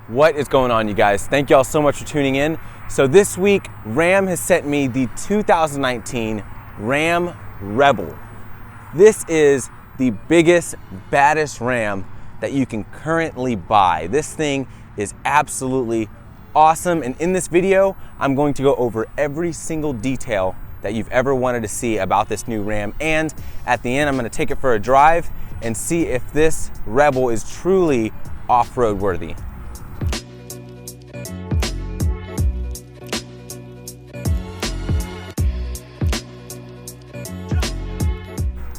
What is going on, you guys? Thank y'all so much for tuning in. So this week, Ram has sent me the 2019 Ram Rebel. This is the biggest, baddest Ram that you can currently buy. This thing is absolutely awesome. And in this video, I'm going to go over every single detail that you've ever wanted to see about this new Ram. And at the end, I'm gonna take it for a drive and see if this Rebel is truly off-road worthy.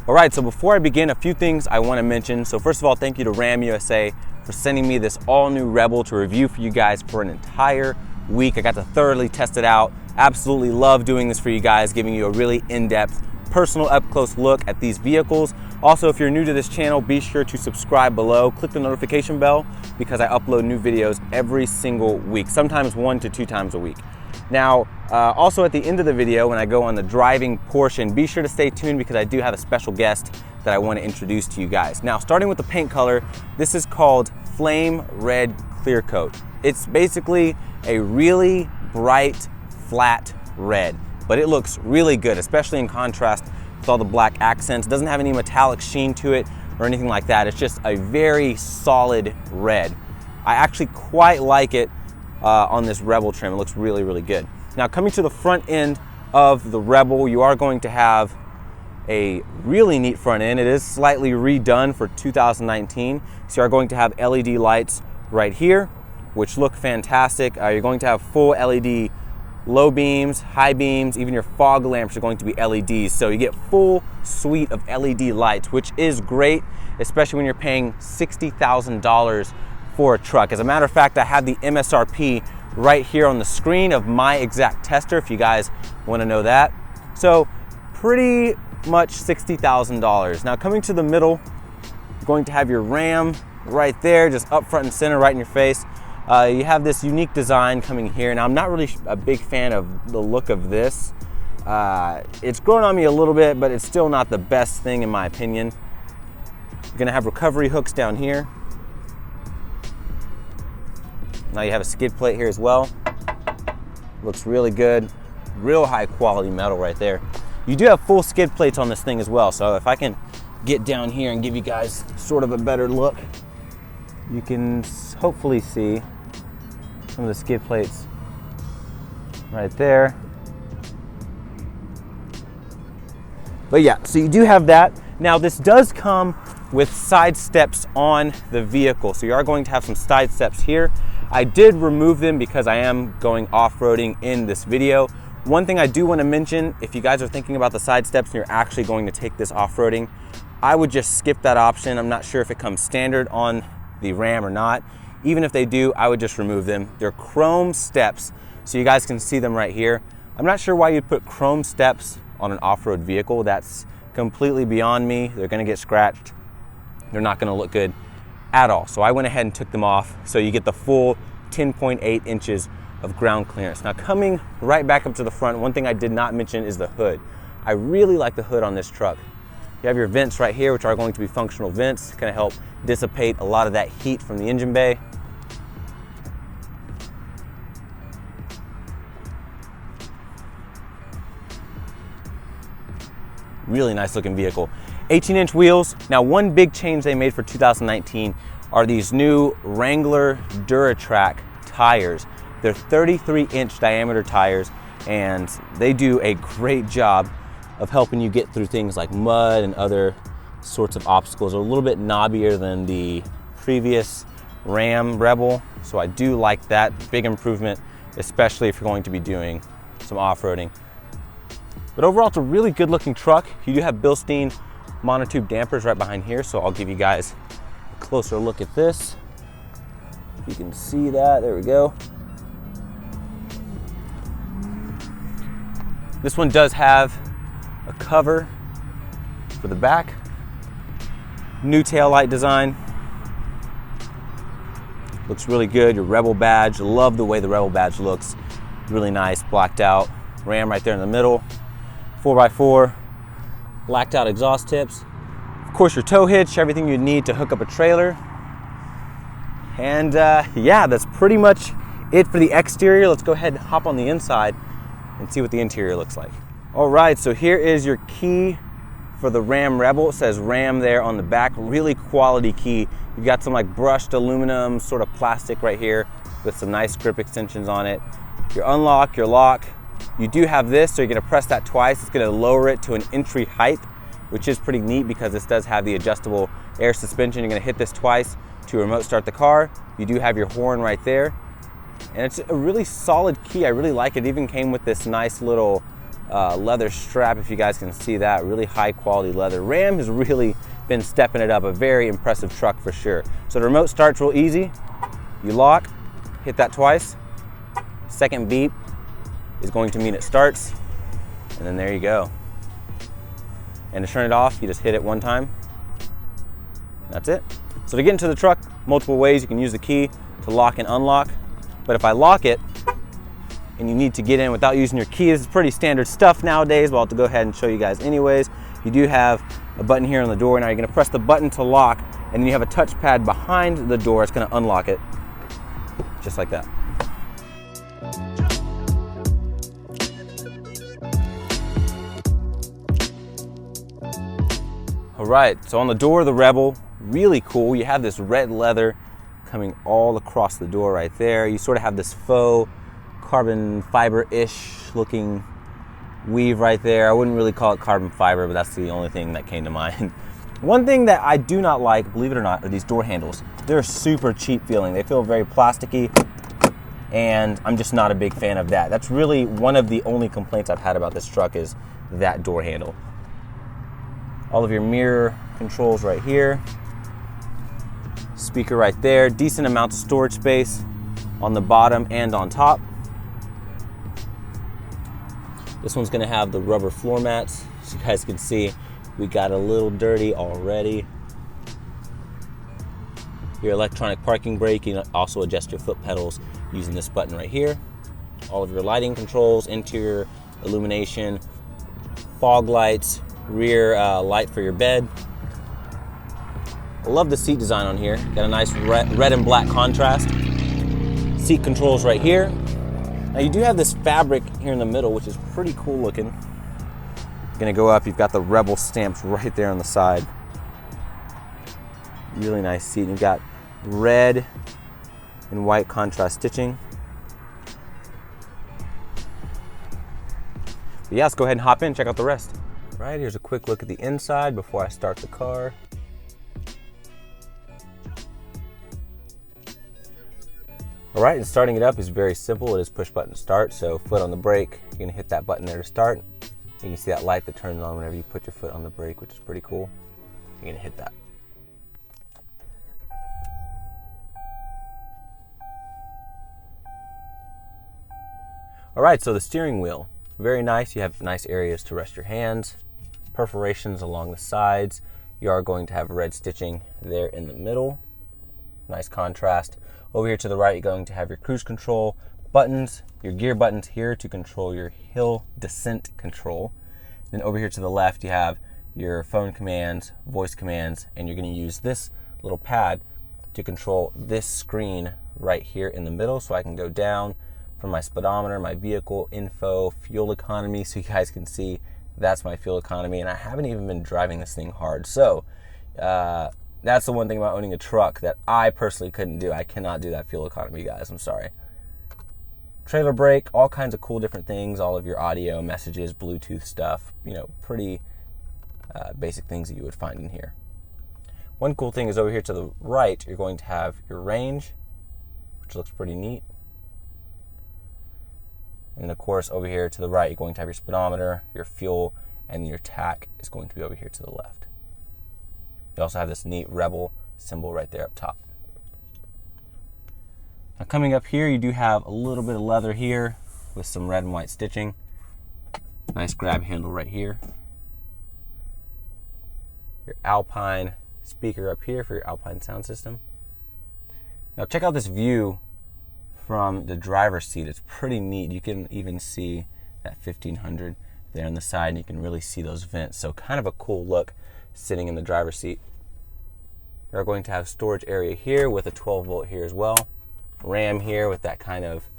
All right, so before I begin, a few things I want to mention. So first of all, thank you to Ram USA for sending me this all new Rebel to review for you guys for an entire week. I got to thoroughly test it out. Absolutely love doing this for you guys, giving you a really in-depth, personal, up-close look at these vehicles. Also, if you're new to this channel, be sure to subscribe below. Click the notification bell because I upload new videos every single week, sometimes 1 to 2 times a week. Now, also at the end of the video, when I go on the driving portion, be sure to stay tuned because I do have a special guest that I want to introduce to you guys. Now, starting with the paint color, this is called Flame Red Clear Coat. It's basically a really bright, flat red, but it looks really good, especially in contrast with all the black accents. It doesn't have any metallic sheen to it or anything like that. It's just a very solid red. I actually quite like it on this Rebel trim. It looks really, really good. Now, coming to the front end of the Rebel, you are going to have a really neat front end. It is slightly redone for 2019. So you are going to have LED lights right here, which look fantastic. You're going to have full LED low beams, high beams, even your fog lamps are going to be LEDs. So you get full suite of LED lights, which is great, especially when you're paying $60,000 for a truck. As a matter of fact, I have the MSRP right here on the screen of my exact tester if you guys want to know that. So pretty much $60,000. Now coming to the middle, you're going to have your Ram right there, just up front and center, right in your face. You have this unique design coming here. Now I'm not really a big fan of the look of this. It's grown on me a little bit, but it's still not the best thing in my opinion. You're gonna have recovery hooks down here. Now you have a skid plate here as well. Looks really good. Real high quality metal right there. You do have full skid plates on this thing as well. So if I can get down here and give you guys sort of a better look, you can hopefully see some of the skid plates right there. But yeah, so you do have that. Now this does come with side steps on the vehicle. So you are going to have some side steps here. I did remove them because I am going off-roading in this video. One thing I do want to mention, if you guys are thinking about the side steps and you're actually going to take this off-roading, I would just skip that option. I'm not sure if it comes standard on the Ram or not. Even if they do, I would just remove them. They're chrome steps, so you guys can see them right here. I'm not sure why you'd put chrome steps on an off-road vehicle. That's completely beyond me. They're gonna get scratched. They're not gonna look good at all. So I went ahead and took them off so you get the full 10.8 inches of ground clearance. Now coming right back up to the front, one thing I did not mention is the hood. I really like the hood on this truck. You have your vents right here, which are going to be functional vents, gonna help dissipate a lot of that heat from the engine bay. Really nice looking vehicle. 18-inch wheels. Now one big change they made for 2019 are these new Wrangler DuraTrack tires. They're 33-inch diameter tires and they do a great job of helping you get through things like mud and other sorts of obstacles. They're a little bit knobbier than the previous Ram Rebel, so I do like that. Big improvement, especially if you're going to be doing some off-roading. But overall, it's a really good looking truck. You do have Bilstein monotube dampers right behind here, so I'll give you guys a closer look at this. If you can see that, there we go. This one does have a cover for the back. New tail light design. Looks really good. Your Rebel badge. Love the way the Rebel badge looks. Really nice, blacked out. Ram right there in the middle. 4x4, blacked out exhaust tips. Of course, your tow hitch, everything you need to hook up a trailer. And yeah, that's pretty much it for the exterior. Let's go ahead and hop on the inside and see what the interior looks like. All right, so here is your key for the Ram Rebel. It says Ram there on the back. Really quality key. You've got some like brushed aluminum sort of plastic right here with some nice grip extensions on it. Your unlock, your lock. You do have this, so you're gonna press that twice. It's gonna lower it to an entry height, which is pretty neat because this does have the adjustable air suspension. You're gonna hit this twice to remote start the car. You do have your horn right there. And it's a really solid key. I really like it. It even came with this nice little leather strap, if you guys can see that. Really high quality leather. Ram has really been stepping it up. A very impressive truck for sure. So the remote starts real easy. You lock, hit that twice. Second beep is going to mean it starts. And then there you go. And to turn it off, you just hit it one time. That's it. So to get into the truck, multiple ways. You can use the key to lock and unlock. But if I lock it and you need to get in without using your key, this is pretty standard stuff nowadays, but I'll have to go ahead and show you guys anyways. You do have a button here on the door. Now you're gonna press the button to lock, and then you have a touchpad behind the door. It's gonna unlock it, just like that. All right, so on the door of the Rebel, really cool. You have this red leather coming all across the door right there. You sort of have this faux carbon fiber-ish looking weave right there. I wouldn't really call it carbon fiber, but that's the only thing that came to mind. One thing that I do not like, believe it or not, are these door handles. They're super cheap feeling. They feel very plasticky, and I'm just not a big fan of that. That's really one of the only complaints I've had about this truck is that door handle. All of your mirror controls right here. Speaker right there. Decent amount of storage space on the bottom and on top. This one's gonna have the rubber floor mats. So you guys can see we got a little dirty already. Your electronic parking brake, you can also adjust your foot pedals using this button right here. All of your lighting controls, interior illumination, fog lights, rear light for your bed. I love the seat design on here. Got a nice red and black contrast. Seat controls right here. Now you do have this fabric here in the middle, which is pretty cool looking. Gonna go up, you've got the Rebel stamps right there on the side. Really nice seat. You've got red and white contrast stitching. But yeah, let's go ahead and hop in, check out the rest. All right, here's a quick look at the inside before I start the car. All right, and starting it up is very simple. It is push button start, so foot on the brake, you're gonna hit that button there to start. You can see that light that turns on whenever you put your foot on the brake, which is pretty cool. You're gonna hit that. All right, so the steering wheel, very nice. You have nice areas to rest your hands, perforations along the sides. You are going to have red stitching there in the middle. Nice contrast. Over here to the right, you're going to have your cruise control buttons, your gear buttons here to control your hill descent control. Then over here to the left, you have your phone commands, voice commands, and you're going to use this little pad to control this screen right here in the middle. So I can go down from my speedometer, my vehicle info, fuel economy, so you guys can see that's my fuel economy. And I haven't even been driving this thing hard. So that's the one thing about owning a truck that I personally couldn't do. I cannot do that fuel economy, guys. I'm sorry. Trailer brake, all kinds of cool different things, all of your audio, messages, Bluetooth stuff, you know, pretty basic things that you would find in here. One cool thing is over here to the right, you're going to have your range, which looks pretty neat. And of course, over here to the right, you're going to have your speedometer, your fuel, and your tack is going to be over here to the left. You also have this neat Rebel symbol right there up top. Now coming up here, you do have a little bit of leather here with some red and white stitching. Nice grab handle right here. Your Alpine speaker up here for your Alpine sound system. Now check out this view from the driver's seat. It's pretty neat. You can even see that 1500 there on the side, and you can really see those vents. So kind of a cool look sitting in the driver's seat. You're going to have storage area here with a 12 volt here as well. RAM here with that kind of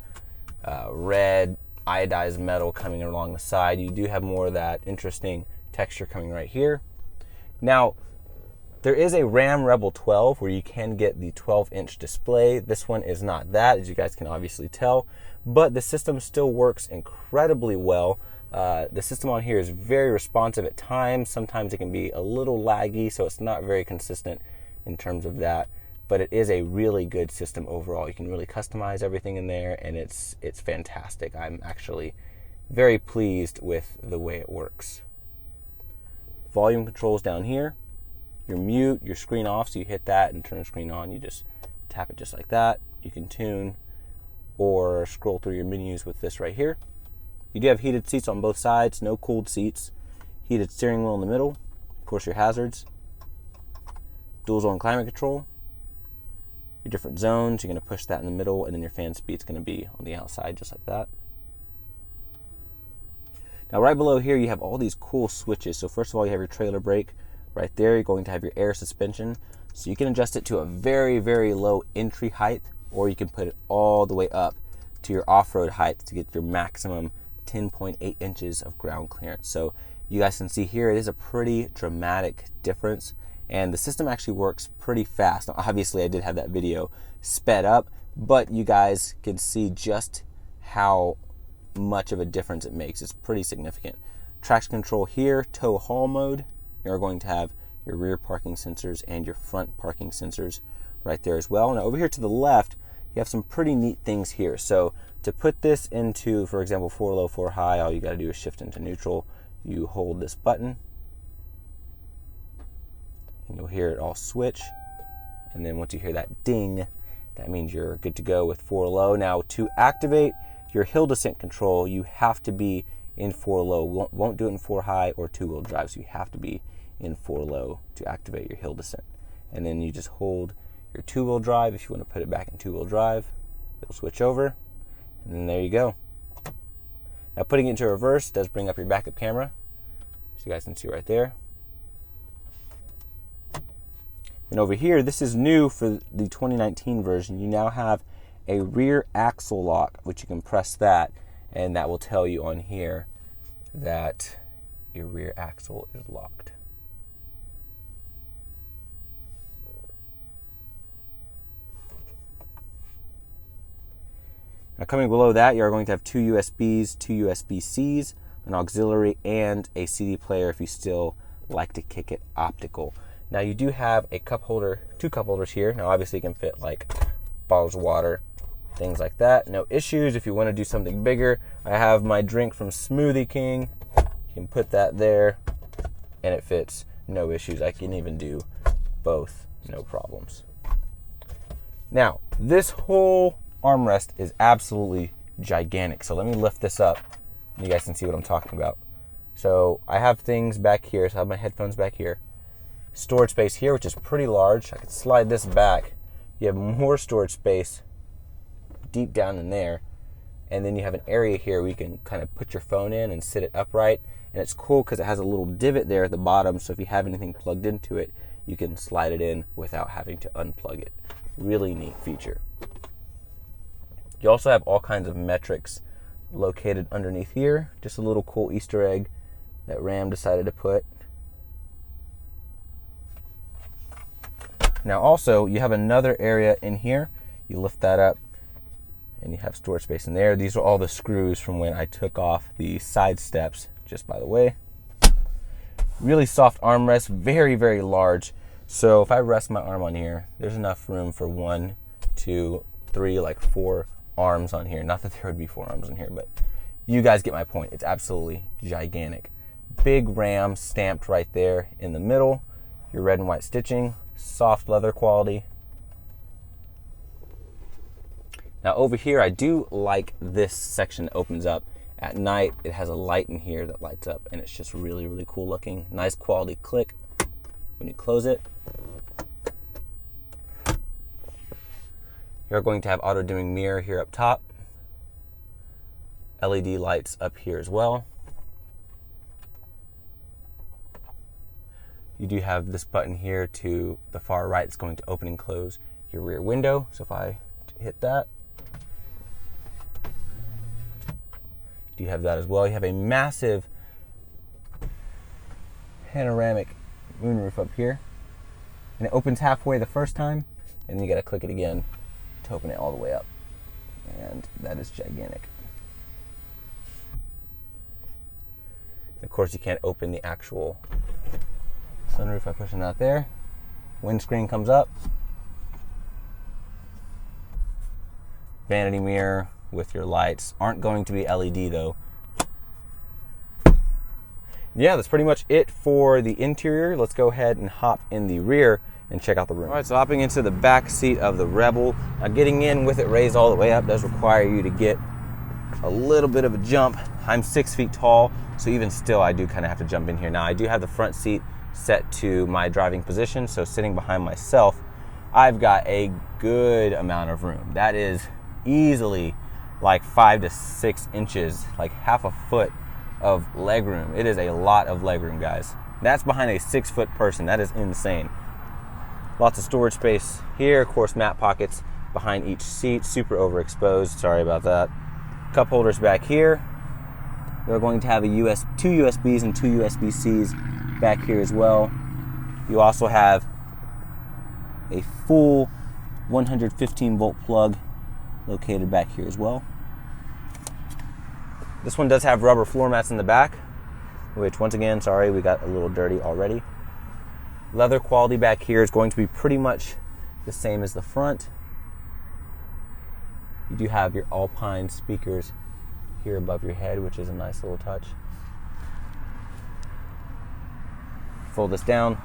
red iodized metal coming along the side. You do have more of that interesting texture coming right here. Now, there is a RAM Rebel 12 where you can get the 12-inch display. This one is not that, as you guys can obviously tell, but the system still works incredibly well. The system on here is very responsive at times. Sometimes it can be a little laggy, so it's not very consistent in terms of that, but it is a really good system overall. You can really customize everything in there, and it's fantastic. I'm actually very pleased with the way it works. Volume controls down here. Your mute, your screen off, so you hit that and turn the screen on. You just tap it just like that. You can tune or scroll through your menus with this right here. You do have heated seats on both sides, no cooled seats. Heated steering wheel in the middle. Of course, your hazards. Dual zone climate control. Your different zones, you're going to push that in the middle, and then your fan speed's going to be on the outside just like that. Now right below here you have all these cool switches. So first of all, you have your trailer brake. Right there you're going to have your air suspension. So you can adjust it to a very, very low entry height, or you can put it all the way up to your off-road height to get your maximum 10.8 inches of ground clearance. So you guys can see here it is a pretty dramatic difference, and the system actually works pretty fast. Now, obviously I did have that video sped up, but you guys can see just how much of a difference it makes. It's pretty significant. Traction control here, tow haul mode. You're going to have your rear parking sensors and your front parking sensors right there as well. Now over here to the left, you have some pretty neat things here. So to put this into, for example, 4 low, 4 high, all you got to do is shift into neutral. You hold this button, and you'll hear it all switch. And then once you hear that ding, that means you're good to go with 4 low. Now to activate your hill descent control, you have to be in 4 low. Won't do it in 4 high or 2-wheel drive, so you have to be in 4 low to activate your hill descent. And then you just hold your 2-wheel drive. If you want to put it back in 2-wheel drive, it'll switch over, and then there you go. Now putting it into reverse does bring up your backup camera, so you guys can see right there. And over here, this is new for the 2019 version. You now have a rear axle lock, which you can press that, and that will tell you on here that your rear axle is locked. Now coming below that, you are going to have 2 USBs, 2 USB-Cs, an auxiliary, and a CD player if you still like to kick it optical. Now you do have a cup holder, 2 cup holders here. Now obviously you can fit like bottles of water, things like that. No issues if you want to do something bigger. I have my drink from Smoothie King. You can put that there and it fits, no issues. I can even do both, no problems. Now, this whole armrest is absolutely gigantic. So let me lift this up and you guys can see what I'm talking about. So I have things back here. So I have my headphones back here. Storage space here, which is pretty large. I could slide this back. You have more storage space deep down in there, and then you have an area here where you can kind of put your phone in and sit it upright, and it's cool because it has a little divot there at the bottom, so if you have anything plugged into it, you can slide it in without having to unplug it. Really neat feature. You also have all kinds of metrics located underneath here. Just a little cool Easter egg that Ram decided to put. Now also, you have another area in here. You lift that up and you have storage space in there. These are all the screws from when I took off the side steps, just by the way. Really soft armrest, very, very large. So if I rest my arm on here, there's enough room for 1, 2, 3, like 4 arms on here. Not that there would be 4 arms on here, but you guys get my point. It's absolutely gigantic. Big Ram stamped right there in the middle. Your red and white stitching, soft leather quality. Now over here, I do like this section that opens up. At night, it has a light in here that lights up, and it's just really, really cool looking. Nice quality click when you close it. You're going to have auto dimming mirror here up top. LED lights up here as well. You do have this button here to the far right that's going to open and close your rear window. So if I hit that, you have that as well. You have a massive panoramic moonroof up here, and it opens halfway the first time, and then you got to click it again to open it all the way up, and that is gigantic. And of course, you can't open the actual sunroof by pushing that there. Windscreen comes up. Vanity mirror with your lights. Aren't going to be LED though. Yeah, that's pretty much it for the interior. Let's go ahead and hop in the rear and check out the room. All right, so hopping into the back seat of the Rebel. Now getting in with it raised all the way up does require you to get a little bit of a jump. I'm 6 feet tall, so even still I do kind of have to jump in here. Now I do have the front seat set to my driving position, so sitting behind myself, I've got a good amount of room. That is easily like 5 to 6 inches, like half a foot of legroom. It is a lot of legroom, guys. That's behind a 6 foot person. That is insane. Lots of storage space here. Of course, mat pockets behind each seat. Super overexposed. Sorry about that. Cup holders back here. They're going to have two USBs and 2 USB-Cs back here as well. You also have a full 115 volt plug located back here as well. This one does have rubber floor mats in the back, which once again, sorry, we got a little dirty already. Leather quality back here is going to be pretty much the same as the front. You do have your Alpine speakers here above your head, which is a nice little touch. Fold this down.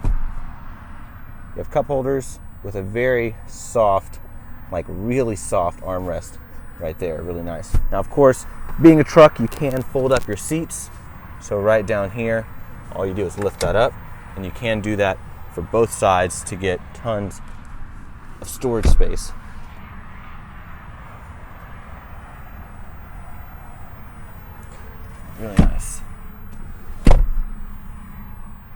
You have cup holders with a very soft, like really soft armrest right there, really nice. Now, of course, being a truck, you can fold up your seats. So right down here, all you do is lift that up, and you can do that for both sides to get tons of storage space. Really nice.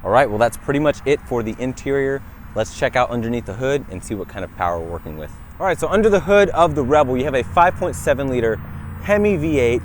All right, well, that's pretty much it for the interior. Let's check out underneath the hood and see what kind of power we're working with. All right, so under the hood of the Rebel, you have a 5.7 liter Hemi V8,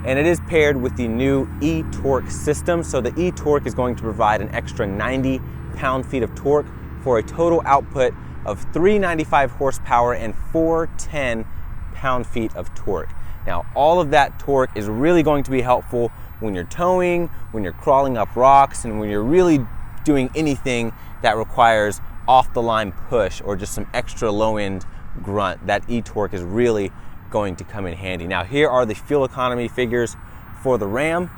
and it is paired with the new e-torque system. So the e-torque is going to provide an extra 90 pound-feet of torque for a total output of 395 horsepower and 410 pound-feet of torque. Now, all of that torque is really going to be helpful when you're towing, when you're crawling up rocks, and when you're really doing anything that requires off-the-line push or just some extra low-end grunt. That e-torque is really going to come in handy. Now, here are the fuel economy figures for the Ram.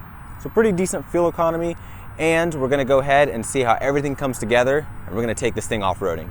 So pretty decent fuel economy, and we're gonna go ahead and see how everything comes together, and we're gonna take this thing off-roading.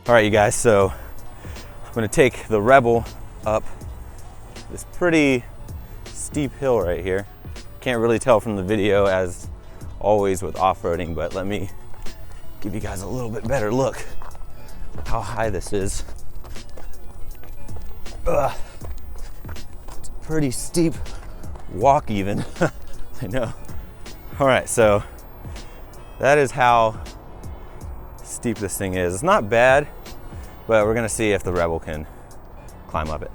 All right, you guys, so I'm gonna take the Rebel up this pretty steep hill right here. Can't really tell from the video as always with off-roading, but let me give you guys a little bit better look at how high this is. It's a pretty steep walk even, I know. All right, so that is how steep this thing is. It's not bad, but we're gonna see if the Rebel can climb up it.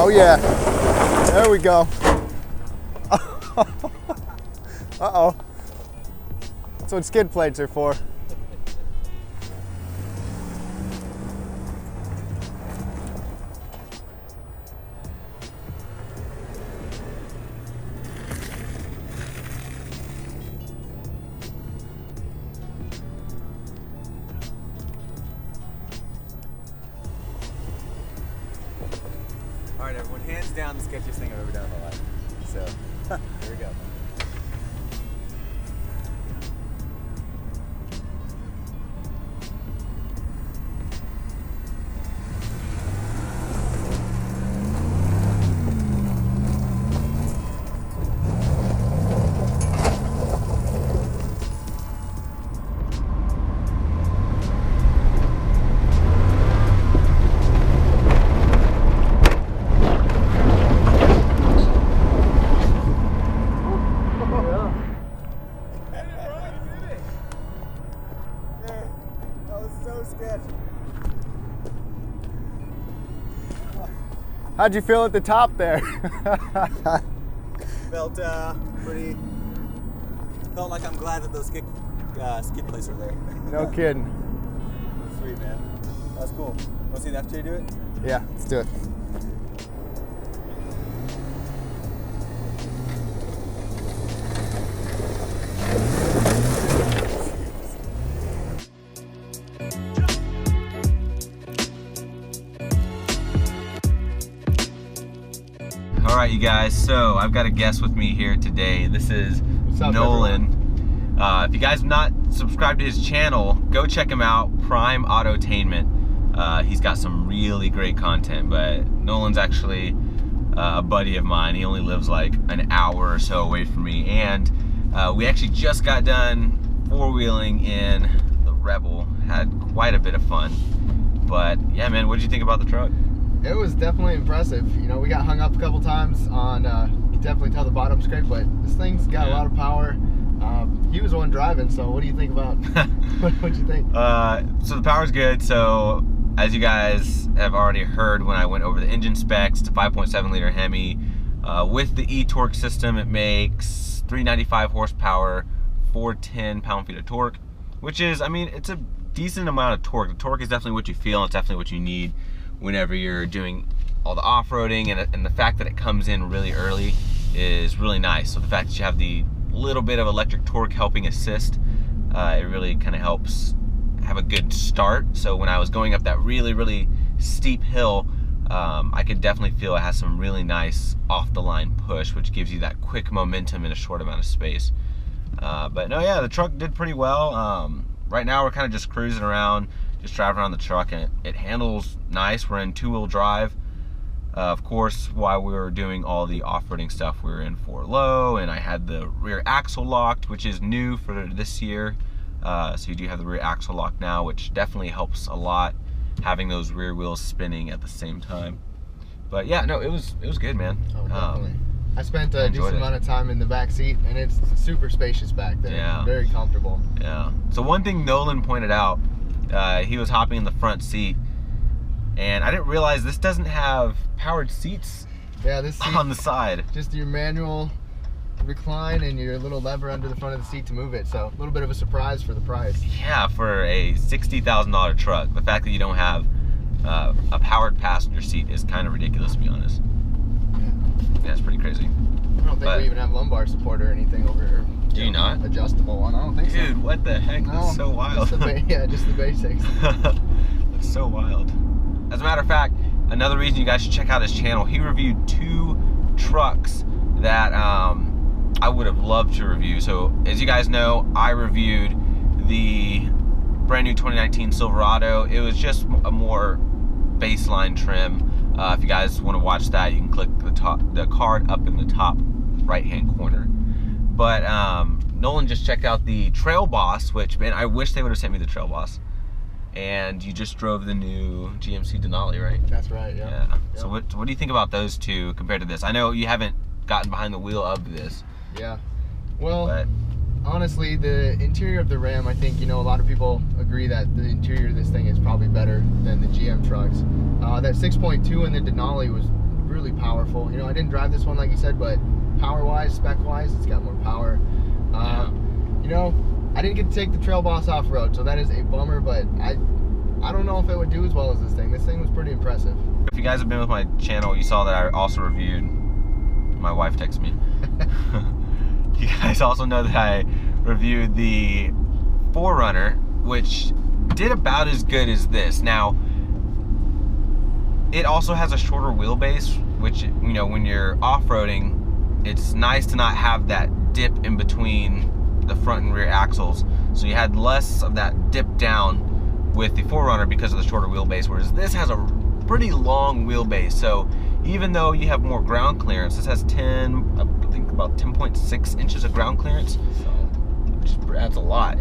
Oh yeah. There we go. Uh-oh. That's what skid plates are for. All right, everyone, hands down the sketchiest thing I've ever done in my life. So, here we go. How'd you feel at the top there? Felt felt like I'm glad that those skid plates are there. No kidding. Sweet, man. That's cool. Want to see the FJ do it? Yeah, let's do it. All right, you guys, so I've got a guest with me here today. This is Nolan. If you guys have not subscribed to his channel, go check him out, Prime AUTOTAINMENT. He's got some really great content, but Nolan's actually a buddy of mine. He only lives like an hour or so away from me, and we actually just got done four-wheeling in the Rebel. Had quite a bit of fun, but yeah, man, what did you think about the truck? It was definitely impressive. You know, we got hung up a couple times on, you can definitely tell the bottom scrape, but this thing's got a lot of power. He was the one driving, so what do you think about, what'd you think? So the power's good. So as you guys have already heard when I went over the engine specs, it's a 5.7 liter Hemi. With the e-torque system, it makes 395 horsepower, 410 pound-feet of torque, which is, I mean, it's a decent amount of torque. The torque is definitely what you feel, and it's definitely what you need whenever you're doing all the off-roading, and the fact that it comes in really early is really nice. So the fact that you have the little bit of electric torque helping assist, it really kind of helps have a good start. So when I was going up that really steep hill, I could definitely feel it has some really nice off-the-line push, which gives you that quick momentum in a short amount of space. But no, yeah, the truck did pretty well. Right now we're kind of just cruising around, just driving around the truck, and it handles nice. We're in two-wheel drive. Of course, while we were doing all the off-roading stuff, we were in 4-low, and I had the rear axle locked, which is new for this year. So you do have the rear axle lock now, which definitely helps a lot, having those rear wheels spinning at the same time. But yeah, no, it was good, man. Oh, definitely. I spent a decent amount of time in the back seat, and it's super spacious back there. Yeah. Very comfortable. Yeah. So one thing Nolan pointed out, he was hopping in the front seat, and I didn't realize this doesn't have powered seats. Yeah, this seat, on the side. Just your manual recline and your little lever under the front of the seat to move it. So a little bit of a surprise for the price. Yeah, for a $60,000 truck, the fact that you don't have a powered passenger seat is kind of ridiculous, to be honest. Yeah, it's pretty crazy. I don't think we even have lumbar support or anything over here. Do you not? Adjustable one. I don't think so. Dude, what the heck? No, That's so wild. Just the basics. That's so wild. As a matter of fact, another reason you guys should check out his channel, he reviewed two trucks that I would have loved to review. So as you guys know, I reviewed the brand new 2019 Silverado. It was just a more baseline trim. If you guys want to watch that, you can click the card up in the top right hand corner. But Nolan just checked out the Trail Boss, which, man, I wish they would have sent me the Trail Boss. And you just drove the new GMC Denali, right? That's right, yeah. Yeah. So what do you think about those two compared to this? I know you haven't gotten behind the wheel of this. Yeah. Well, honestly, the interior of the Ram, I think, you know, a lot of people agree that the interior of this thing is probably better than the GM trucks. That 6.2 in the Denali was really powerful. You know, I didn't drive this one like you said, but power-wise, spec-wise, it's got more power. You know, I didn't get to take the Trail Boss off-road, so that is a bummer, but I don't know if it would do as well as this thing. This thing was pretty impressive. If you guys have been with my channel, you saw that I also reviewed, my wife texted me. You guys also know that I reviewed the 4Runner, which did about as good as this. Now, it also has a shorter wheelbase, which, you know, when you're off-roading, it's nice to not have that dip in between the front and rear axles. So you had less of that dip down with the 4Runner because of the shorter wheelbase, whereas this has a pretty long wheelbase. So even though you have more ground clearance, this has I think about 10.6 inches of ground clearance, which that's a lot.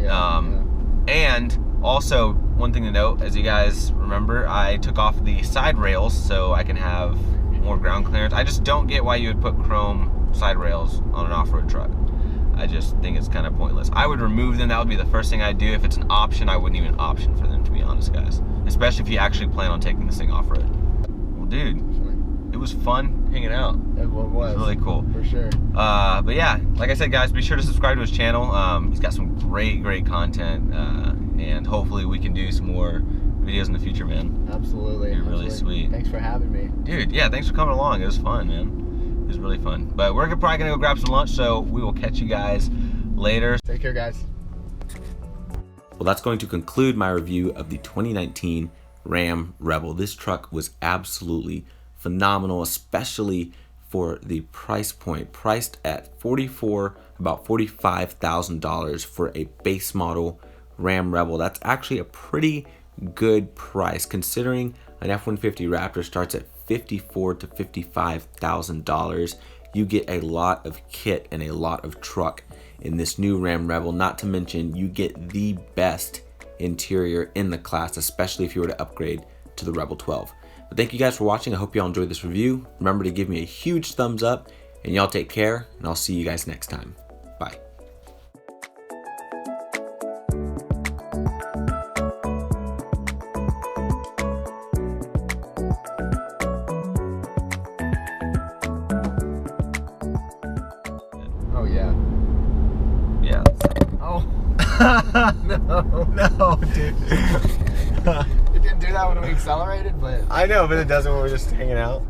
And also, one thing to note, as you guys remember, I took off the side rails so I can have more ground clearance. I just don't get why you would put chrome side rails on an off-road truck. I just think it's kind of pointless. I would remove them. That would be the first thing I'd do. If it's an option, I wouldn't even option for them, to be honest, guys. Especially if you actually plan on taking this thing off-road. Well, dude, it was fun hanging out. It was really cool. For sure. But yeah, like I said, guys, be sure to subscribe to his channel. He's got some great content, and hopefully we can do some more videos in the future, man. Absolutely. You're really sweet. Thanks for having me. Dude, yeah, thanks for coming along. It was fun, man. It was really fun. But we're probably gonna go grab some lunch, so we will catch you guys later. Take care, guys. Well, that's going to conclude my review of the 2019 Ram Rebel. This truck was absolutely phenomenal, especially for the price point, priced at about $45,000 for a base model Ram Rebel. That's actually a pretty good price considering an F-150 Raptor starts at $54,000 to $55,000. You get a lot of kit and a lot of truck in this new Ram Rebel. Not to mention, you get the best interior in the class, especially if you were to upgrade to the Rebel 12. But thank you guys for watching. I hope y'all enjoyed this review. Remember to give me a huge thumbs up, and y'all take care, and I'll see you guys next time. Bye. Oh, yeah. Yeah. Oh. No, dude. It didn't do that when we accelerated, but... I know, but it doesn't when we're just hanging out.